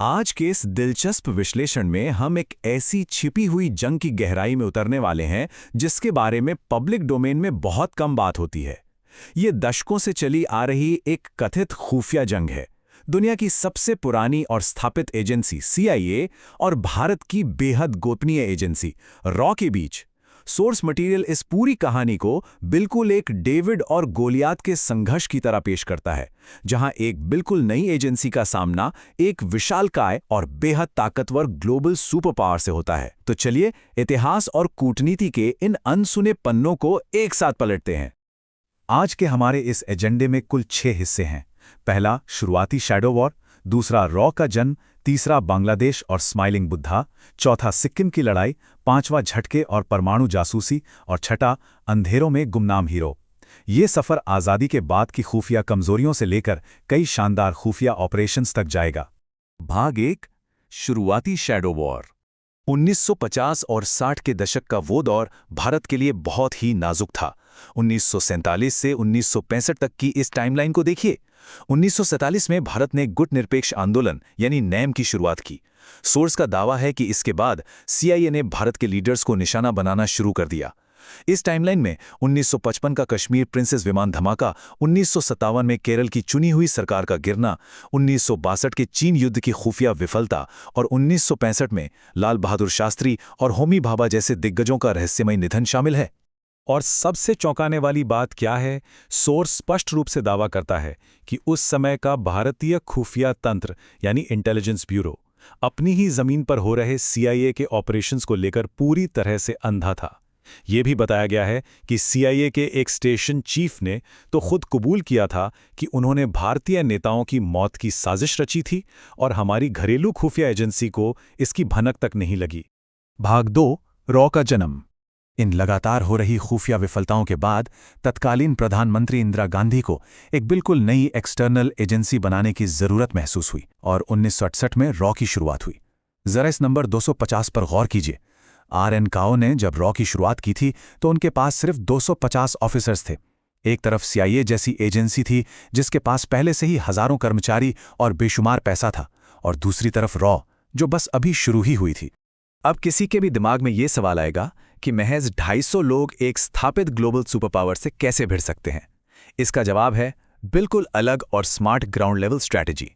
आज के इस दिलचस्प विश्लेषण में हम एक ऐसी छिपी हुई जंग की गहराई में उतरने वाले हैं जिसके बारे में पब्लिक डोमेन में बहुत कम बात होती है। ये दशकों से चली आ रही एक कथित खुफिया जंग है। दुनिया की सबसे पुरानी और स्थापित एजेंसी CIA और भारत की बेहद गोपनीय एजेंसी रॉ के बीच। सोर्स मटेरियल इस पूरी कहानी को बिल्कुल एक डेविड और गोलियात के संघर्ष की तरह पेश करता है, जहां एक बिल्कुल नई एजेंसी का सामना एक विशालकाय और बेहद ताकतवर ग्लोबल सुपर पावर से होता है। तो चलिए इतिहास और कूटनीति के इन अनसुने पन्नों को एक साथ पलटते हैं। आज के हमारे इस एजेंडे में कुल 6 हिस्से हैं। पहला, शुरुआती शैडो वॉर। दूसरा, रॉ का जन्म। तीसरा, बांग्लादेश और स्माइलिंग बुद्धा। चौथा, सिक्किम की लड़ाई। पांचवा, झटके और परमाणु जासूसी। और छठा, अंधेरों में गुमनाम हीरो। ये सफ़र आज़ादी के बाद की खुफिया कमजोरियों से लेकर कई शानदार खुफिया ऑपरेशंस तक जाएगा। भाग 1, शुरुआती शैडो वॉर। 1950 और 60 के दशक का वो दौर भारत के लिए बहुत ही नाजुक था। 1947 से 1965 तक की इस टाइमलाइन को देखिए। 1947 में भारत ने गुट निरपेक्ष आंदोलन यानी नैम की शुरुआत की। सोर्स का दावा है कि इसके बाद CIA ने भारत के लीडर्स को निशाना बनाना शुरू कर दिया। इस टाइमलाइन में 1955 का कश्मीर प्रिंसेस विमान धमाका, 1957 में केरल की चुनी हुई सरकार का गिरना, 1962 के चीन युद्ध की खुफिया विफलता और 1965 में लाल बहादुर शास्त्री और होमी भाभा जैसे दिग्गजों का रहस्यमय निधन शामिल है। और सबसे चौंकाने वाली बात क्या है? सोर्स स्पष्ट रूप से दावा करता है कि उस समय का भारतीय खुफिया तंत्र यानी इंटेलिजेंस ब्यूरो अपनी ही जमीन पर हो रहे CIA के ऑपरेशंस को लेकर पूरी तरह से अंधा था। ये भी बताया गया है कि CIA के एक स्टेशन चीफ ने तो खुद कबूल किया था कि उन्होंने भारतीय नेताओं की मौत की साजिश रची थी और हमारी घरेलू खुफिया एजेंसी को इसकी भनक तक नहीं लगी। भाग 2, रॉ का जन्म। इन लगातार हो रही खुफिया विफलताओं के बाद तत्कालीन प्रधानमंत्री इंदिरा गांधी को एक बिल्कुल नई एक्सटर्नल एजेंसी बनाने की जरूरत महसूस हुई और 1968 में रॉ की शुरुआत हुई। जरा इस नंबर 250 पर गौर कीजिए। RN काओ ने जब रॉ की शुरुआत की थी तो उनके पास सिर्फ 250 ऑफिसर्स थे। एक तरफ CIA जैसी एजेंसी थी जिसके पास पहले से ही हजारों कर्मचारी और बेशुमार पैसा था, और दूसरी तरफ रॉ जो बस अभी शुरू ही हुई थी। अब किसी के भी दिमाग में ये सवाल आएगा कि महज 250 लोग एक स्थापित ग्लोबल सुपर पावर से कैसे भिड़ सकते हैं? इसका जवाब है बिल्कुल अलग और स्मार्ट ग्राउंड लेवल स्ट्रैटेजी।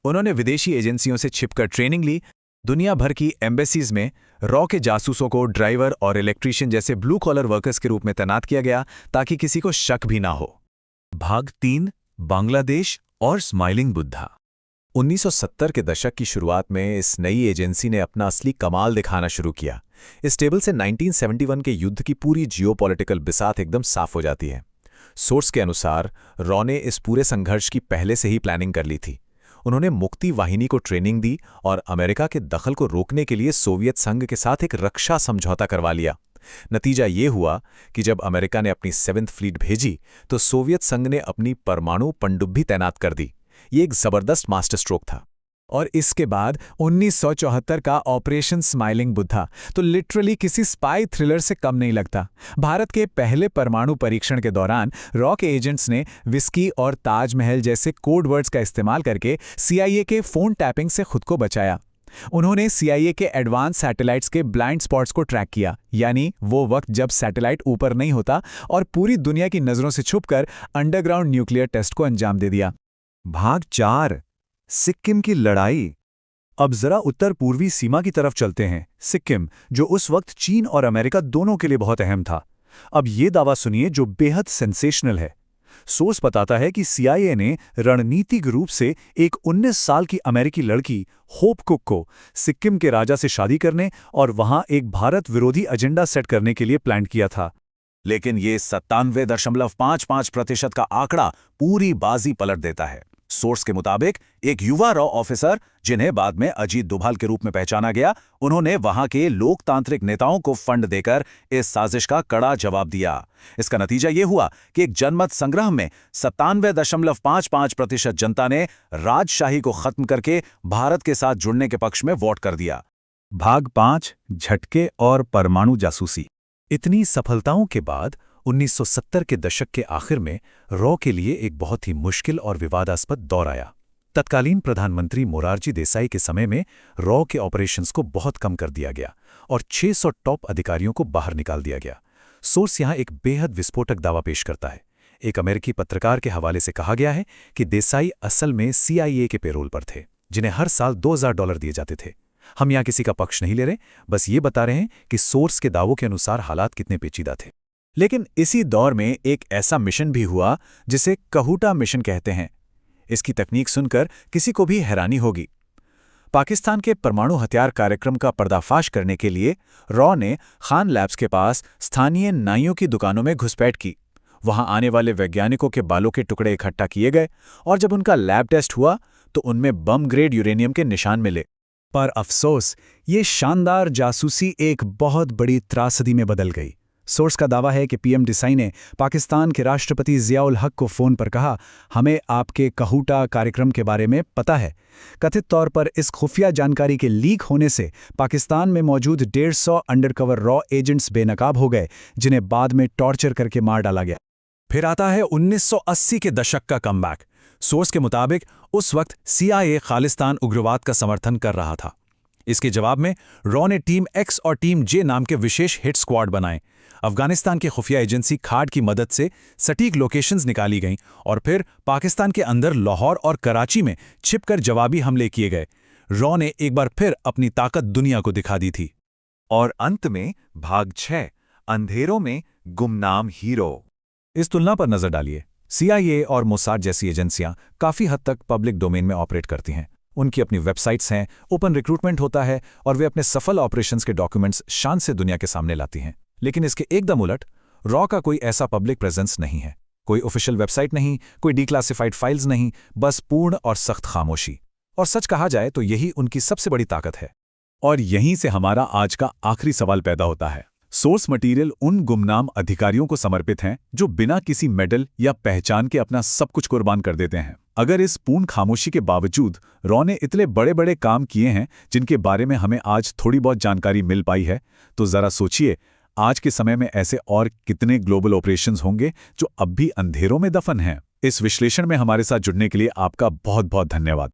उन्होंने विदेशी एजेंसियों से छिपकर ट्रेनिंग ली। दुनिया भर की एम्बेसीज में रॉ के जासूसों को ड्राइवर और इलेक्ट्रीशियन जैसे ब्लू कॉलर वर्कर्स के रूप में तैनात किया गया ताकि किसी को शक भी ना हो। भाग 3, बांग्लादेश और स्माइलिंग बुद्धा। 1970 के दशक की शुरुआत में इस नई एजेंसी ने अपना असली कमाल दिखाना शुरू किया। इस टेबल से 1971 के युद्ध की पूरी जियोपॉलिटिकल बिसात एकदम साफ हो जाती है। सोर्स के अनुसार रॉ ने इस पूरे संघर्ष की पहले से ही प्लानिंग कर ली थी। उन्होंने मुक्ति वाहिनी को ट्रेनिंग दी और अमेरिका के दखल को रोकने के लिए सोवियत संघ के साथ एक रक्षा समझौता करवा लिया। नतीजा ये हुआ कि जब अमेरिका ने अपनी 7th फ्लीट भेजी तो सोवियत संघ ने अपनी परमाणु पनडुब्बी तैनात कर दी। ये एक जबरदस्त मास्टर स्ट्रोक था। और इसके बाद 1974 का ऑपरेशन स्माइलिंग बुद्धा तो लिटरली किसी स्पाई थ्रिलर से कम नहीं लगता। भारत के पहले परमाणु परीक्षण के दौरान रॉ के एजेंट्स ने विस्की और ताजमहल जैसे कोड वर्ड्स का इस्तेमाल करके CIA के फोन टैपिंग से खुद को बचाया। उन्होंने CIA के एडवांस सैटेलाइट्स के ब्लाइंड स्पॉट्स को ट्रैक किया, यानी वो वक्त जब सैटेलाइट ऊपर नहीं होता, और पूरी दुनिया की नज़रों से छुपकर अंडरग्राउंड न्यूक्लियर टेस्ट को अंजाम दे दिया। भाग 4, सिक्किम की लड़ाई। अब जरा उत्तर पूर्वी सीमा की तरफ चलते हैं। सिक्किम, जो उस वक्त चीन और अमेरिका दोनों के लिए बहुत अहम था। अब ये दावा सुनिए जो बेहद सेंसेशनल है। सोर्स बताता है कि CIA ने रणनीतिक रूप से एक 19 साल की अमेरिकी लड़की होप कुक को सिक्किम के राजा से शादी करने और वहां एक भारत विरोधी एजेंडा सेट करने के लिए प्लान किया था। लेकिन ये 97.55% का आंकड़ा पूरी बाजी पलट देता है। सोर्स के मुताबिक एक युवा रॉ ऑफिसर, जिन्हें बाद में अजीत डोभाल के रूप में पहचाना गया, उन्होंने वहां के लोकतांत्रिक नेताओं को फंड देकर इस साजिश का कड़ा जवाब दिया। इसका नतीजा ये हुआ कि एक जनमत संग्रह में 97.55% जनता ने राजशाही को खत्म करके भारत के साथ जुड़ने के पक्ष में वोट कर दिया। भाग 5, झटके और परमाणु जासूसी। इतनी सफलताओं के बाद 1970 के दशक के आखिर में रॉ के लिए एक बहुत ही मुश्किल और विवादास्पद दौर आया। तत्कालीन प्रधानमंत्री मोरारजी देसाई के समय में रॉ के ऑपरेशंस को बहुत कम कर दिया गया और 600 टॉप अधिकारियों को बाहर निकाल दिया गया। सोर्स यहां एक बेहद विस्फोटक दावा पेश करता है। एक अमेरिकी पत्रकार के हवाले से कहा गया है कि देसाई असल में CIA के पेरोल पर थे, जिन्हें हर साल $2000 दिए जाते थे। हम यहां किसी का पक्ष नहीं ले रहे, बस ये बता रहे हैं कि सोर्स के दावों के अनुसार हालात कितने पेचीदा थे। लेकिन इसी दौर में एक ऐसा मिशन भी हुआ जिसे कहूटा मिशन कहते हैं। इसकी तकनीक सुनकर किसी को भी हैरानी होगी। पाकिस्तान के परमाणु हथियार कार्यक्रम का पर्दाफाश करने के लिए रॉ ने खान लैब्स के पास स्थानीय नाइयों की दुकानों में घुसपैठ की। वहां आने वाले वैज्ञानिकों के बालों के टुकड़े इकट्ठा किए गए और जब उनका लैब टेस्ट हुआ तो उनमें बम ग्रेड यूरेनियम के निशान मिले। पर अफसोस, ये शानदार जासूसी एक बहुत बड़ी त्रासदी में बदल गई। सोर्स का दावा है कि PM देसाई ने पाकिस्तान के राष्ट्रपति ज़ियाउल हक को फ़ोन पर कहा, हमें आपके कहूटा कार्यक्रम के बारे में पता है। कथित तौर पर इस खुफिया जानकारी के लीक होने से पाकिस्तान में मौजूद 150 अंडरकवर रॉ एजेंट्स बेनकाब हो गए, जिन्हें बाद में टॉर्चर करके मार डाला गया। फिर आता है 1980 के दशक का कमबैक। सोर्स के मुताबिक उस वक्त CIA खालिस्तान उग्रवाद का समर्थन कर रहा था। इसके जवाब में रॉ ने टीम X और टीम J नाम के विशेष हिट स्क्वाड बनाए। अफगानिस्तान की खुफिया एजेंसी खाड़ की मदद से सटीक लोकेशंस निकाली गईं और फिर पाकिस्तान के अंदर लाहौर और कराची में छिपकर जवाबी हमले किए गए। रॉ ने एक बार फिर अपनी ताकत दुनिया को दिखा दी थी। और अंत में भाग 6, अंधेरों में गुमनाम हीरो। इस तुलना पर नजर डालिए। CIA और मोसाद जैसी एजेंसियां काफी हद तक पब्लिक डोमेन में ऑपरेट करती हैं। उनकी अपनी वेबसाइट्स हैं, ओपन रिक्रूटमेंट होता है और वे अपने सफल ऑपरेशंस के डॉक्यूमेंट्स शान से दुनिया के सामने लाती हैं। लेकिन इसके एकदम उलट रॉ का कोई ऐसा पब्लिक प्रेजेंस नहीं है। कोई ऑफिशियल वेबसाइट नहीं, कोई डिक्लासिफाइड फाइल्स नहीं, बस पूर्ण और सख्त खामोशी। और सच कहा जाए तो यही उनकी सबसे बड़ी ताकत है। और यहीं से हमारा आज का आखिरी सवाल पैदा होता है। सोर्स मटेरियल उन गुमनाम अधिकारियों को समर्पित हैं जो बिना किसी मेडल या पहचान के अपना सब कुछ कुर्बान कर देते हैं। अगर इस पूर्ण खामोशी के बावजूद रॉ ने इतने बड़े बड़े काम किए हैं जिनके बारे में हमें आज थोड़ी बहुत जानकारी मिल पाई है, तो जरा सोचिए आज के समय में ऐसे और कितने ग्लोबल ऑपरेशंस होंगे जो अब भी अंधेरों में दफन हैं। इस विश्लेषण में हमारे साथ जुड़ने के लिए आपका बहुत बहुत धन्यवाद।